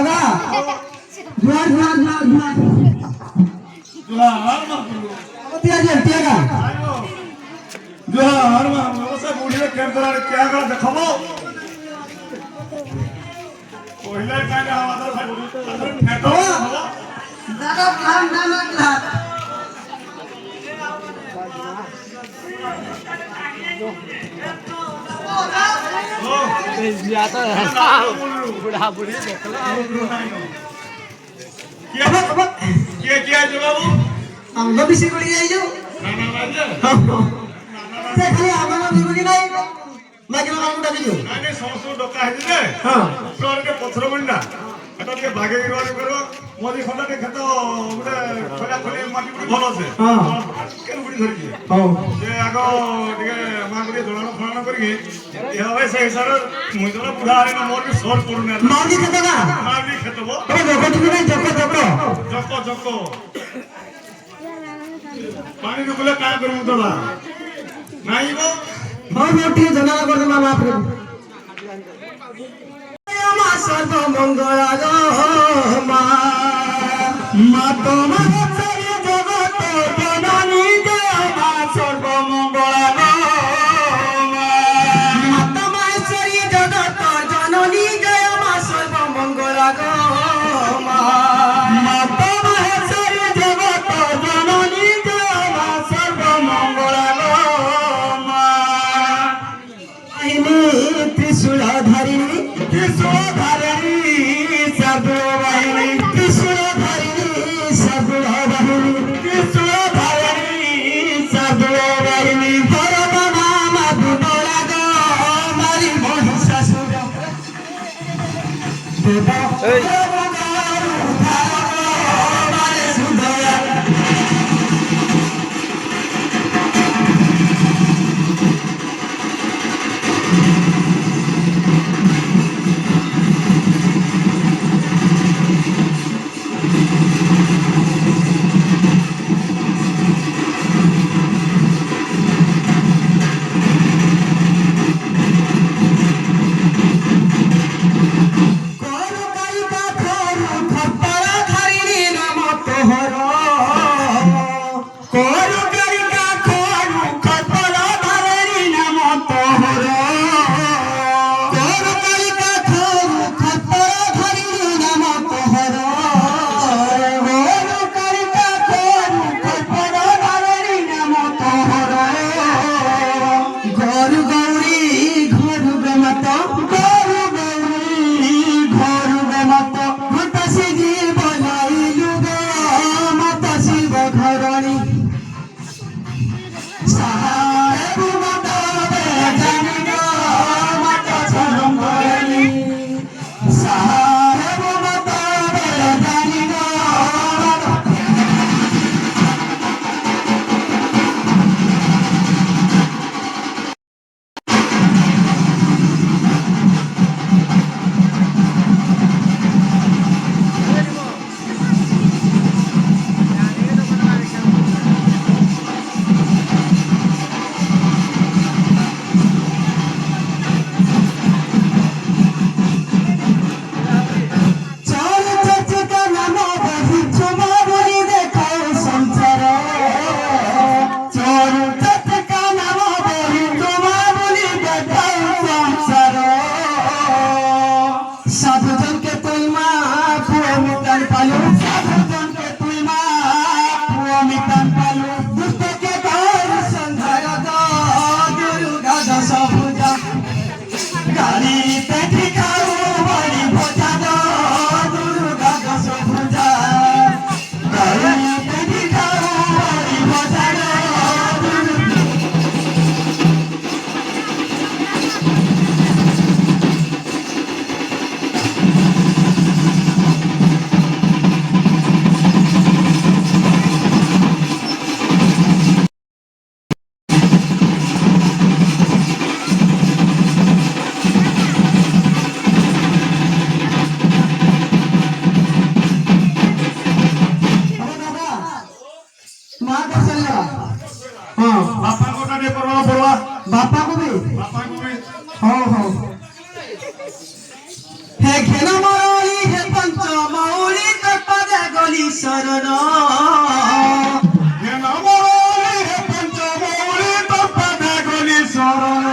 दादा जुहार जुहार जुहार जुहार जुहार मामू तिया का जुहार मामू से बूढ़ी में केम तोरा क्या कर देखबो पहले काने हवादार भाई फेटो दादा खान दादा खान बुढ़ा बुढ़ी देख लो क्या जो बाबू हम लोग भी सिकुड़ गए जो नाना बाजे से खाली हमारा निबुगी नहीं मैं क्या नाम डाली जो नाने सोसो डोका है जे हां फ्लोर के पत्थर मुंडा এটা কে ভাগে গিরবানি করব মোদি খন্ডা কে খেত গুড়ে খোলা খোলি মাটি গুড়ি ভালো আছে हां কেন গুড়ি ধরি কি हां যে আগ টিকে মা গুড়ি জড়ানো ফলানো করি এ হবে সেই হিসাবে মুই তো বুড়া আরে না মোর কি সর পড়ু না मावली खेत का মাগলি খেতব अरे देखो तुम नहीं जको जको জক জক পানি নুকলে কাজ করমু তোলা নাইবো और मोटी जना कर दे मामा आप মা সর্বমঙ্গলা গো মা মা তোমার চারি জগত জননী জয় মা সর্বমঙ্গলা গো মা মা তোমার চারি জগত জননী জয় মা সর্বমঙ্গলা গো মা মা তোমার চারি জগত জননী জয় মা সর্বমঙ্গলা গো মা আহিনী ত্রিশূলধারিণী ত্রিশূলধারিণী সর্ববাহিনী ত্রিশূলধারিণী সর্ববাহিনী ত্রিশূলধারিণী সর্ববাহিনী ভরত মামা দুবলা গো মারি মহিষাসুর দেব बापा को भी हो हे घेना मारोली हे पंच শরণ হে নবরণী হে পঞ্চমৌলি তোর পদে গলি শরণ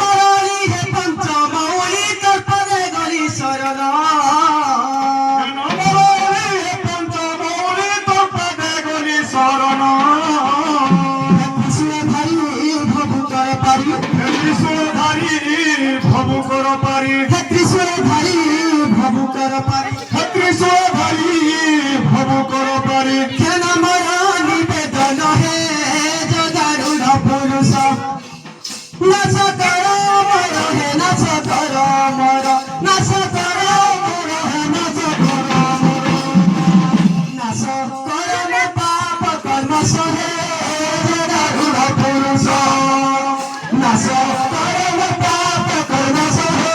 মরণি হে পঞ্চমৌলি তোর পদে গলি শরণ হে নবরণী হে পঞ্চমৌলি তোর পদে গলি শরণ কৃষ্ণ ভারি ভবুকর পারি হে বিশ্বধারী ভবুকর পারি হে কৃষ্ণ ভারি ভবুকর পারি হে বিশ্বধারী ভবুকর পারি কেন মর নিবেদন হে জগারুঢ় পুরুষ নাচ কর মর হে নাচ কর মর নাচ কর মর হে নাচ কর মর নাচ কর মে পাপ কর্ম সহে জগারুঢ় পুরুষ নাচ কর মে পাপ কর্ম সহে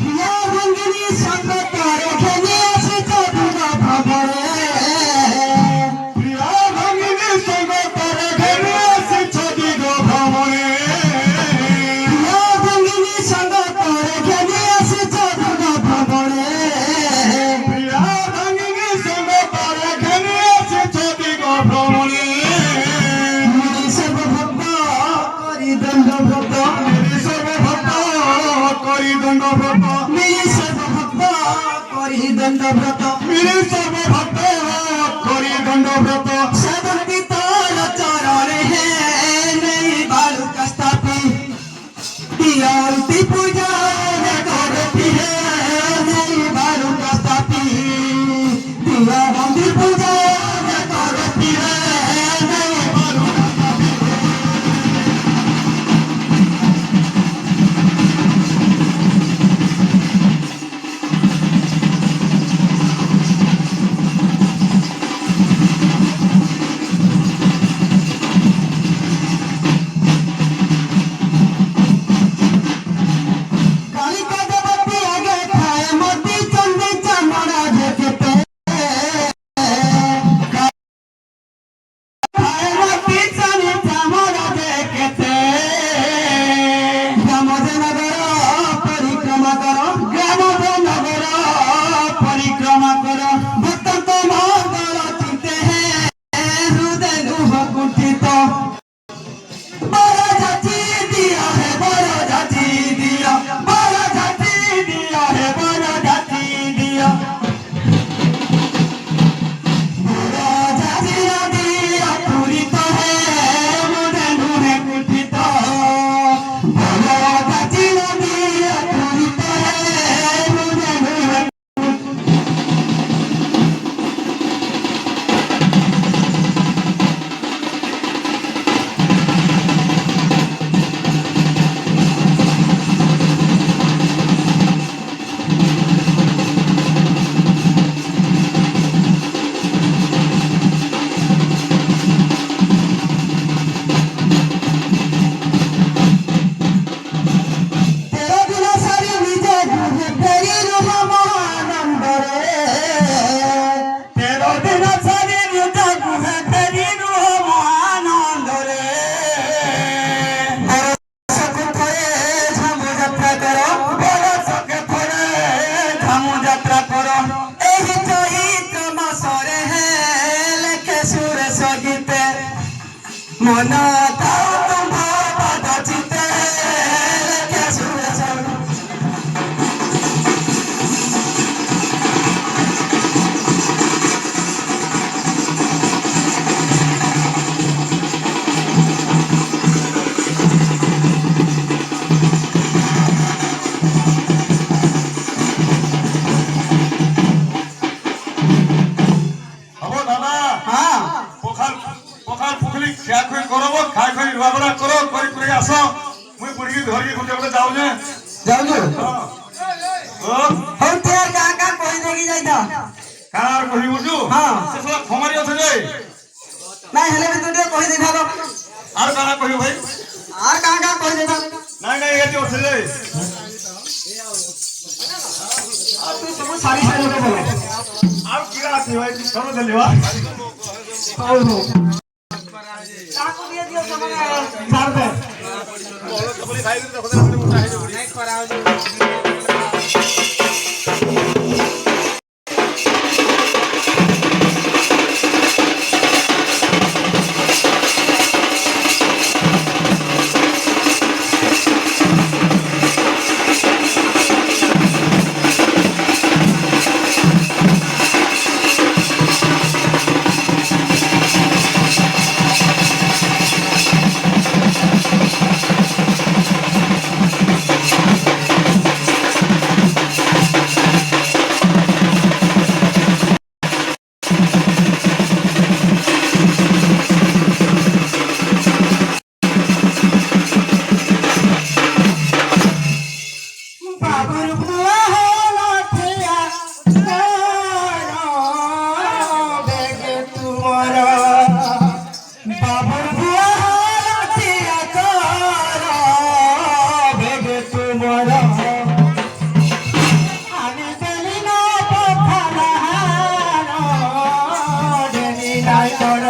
প্রিয় রঙ্গিনী সঙ্গ করে ঘেনে আসিত দুর্গ ভবনে প্রিয় ভঙ্গিনী সঙ্গ করে ঘেরে এসেছ দিগ ভ্রমণে প্রিয় রঙ্গিনী সঙ্গ করে ঘেনে আসিত দুর্গ ভবনে প্রিয় ভঙ্গিনী সঙ্গ করে ঘেরে এসেছ দিগ ভ্রমণে মিলি সর্বভক্ত করি দণ্ডব্রত সর্বভক্ত করি দণ্ডব্রত মিলি সর্বভক্ত করি দণ্ডব্রত মিলি সর্বভক্ত করি দণ্ডব্রত সদন্তি তোর চরণে হে নেই বালু কস্তাপি পিয়ন্তি পূজা করতি হে নেই বালু কস্তাপি পিয়ন্তি পূজা করতি হে নেই বালু কালিকা দেবতী আগে খায় মতি চন্দ্রে চামড়া দেখতে খায় মতি চন্দ্রে চামড়া দেখতে গ্রামদেনগর পরিক্রমা কর গ্রামদেনগর পরিক্রমা কর ভক্ত মঙ্গল চিন্তে হে হৃদয় নুহ কুণ্ঠিত বড় জাতি দিয়া হে বড় জাতি দিয়া বড় জাতি দিয়া হে বড় জাতি দিয়া বড় জাতি দিয়া পূরিত হে মনে নুহে কুঠিত বড় জাতি দিয়া পূরিত হে মনে নুহে তেরো দিন সারি নিজে ঘুরে ফেরি রূপ মহানন্দরে তেরো দিন সারি নিজে ঘুরে ফেরি রূপ মহানন্দরে বরষকে থরে ঝামু যাত্রা কর বরষকে থরে ঝামু যাত্রা কর এই চৈত্র মাসরে হে লেখে সুরেশ গীতে মন তাও তুম পদ চিতে লেখে সুরেশ হব দাদা হ্যাঁ পখাল পখাল পুখলি খিয়া খুই করব খাই খাই রুয়াবড়া করো করে আস মুই বুড়ি ধরি গুটে গুটে যাও যে যাওনি ও হଉ তেয়ার কাকা কই দেখি যাইতা কার কহি বুঝু হ্যাঁ। সে সব খমারি আছে যে নাই হেলে भी तो कहि देखाबो আর কারা কহি ভাই আর কাকা কই দেবা নাই নাই এটি আছে রে আর তুই সব সারি সারি লোক বলো আর কি আছে ভাই সব দেলিবা হউ হউ কাকু দিয়ে দিও সমানে ছাড় দে নাই করা বাবুর বুয়া হলো ঠিয়া বেগে তোমার বাবুর বুয়া হলো ঠিয়া বেগে তোমার আমি গেলি না পখালাহার ডেনি নাই কর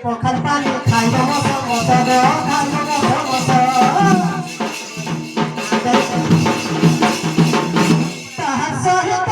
পখাল পানি খাইব তাহার সহিত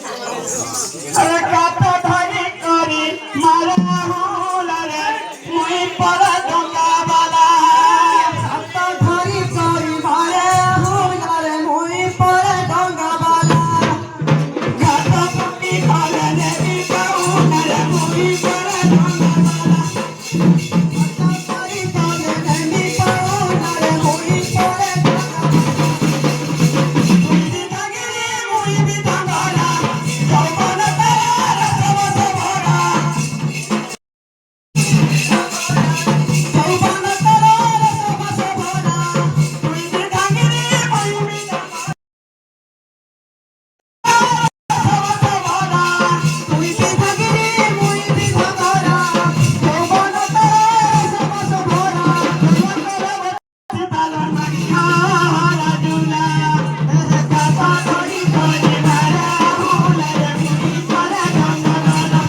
अरे कात धरी करी मारा हुलारे मुई पर डंगा वाला कात धरी करी मारे हुलारे मुई पर डंगा वाला कात पट्टी खाले देवी काउनरे मुई पर डंगा वाला कात धरी करी देवी काउनरे मुई पर डंगा मुई भी डंगाला जौवन तेरे सबस भरा जौवन तेरे सबस भरा मुई भी डंगिरी मुई भी सबस भरा मुई भी डंगिरी मुई भी डंगाला जौवन तेरे सबस भरा जौवन तेरे सीताला मखिया राजुला काता धरी करी मारा हुलारे मुई पर डंगाला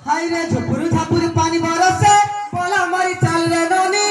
हाय रे झपुरु झापुरु पानी बरसे पोला मरी चाल रे ननी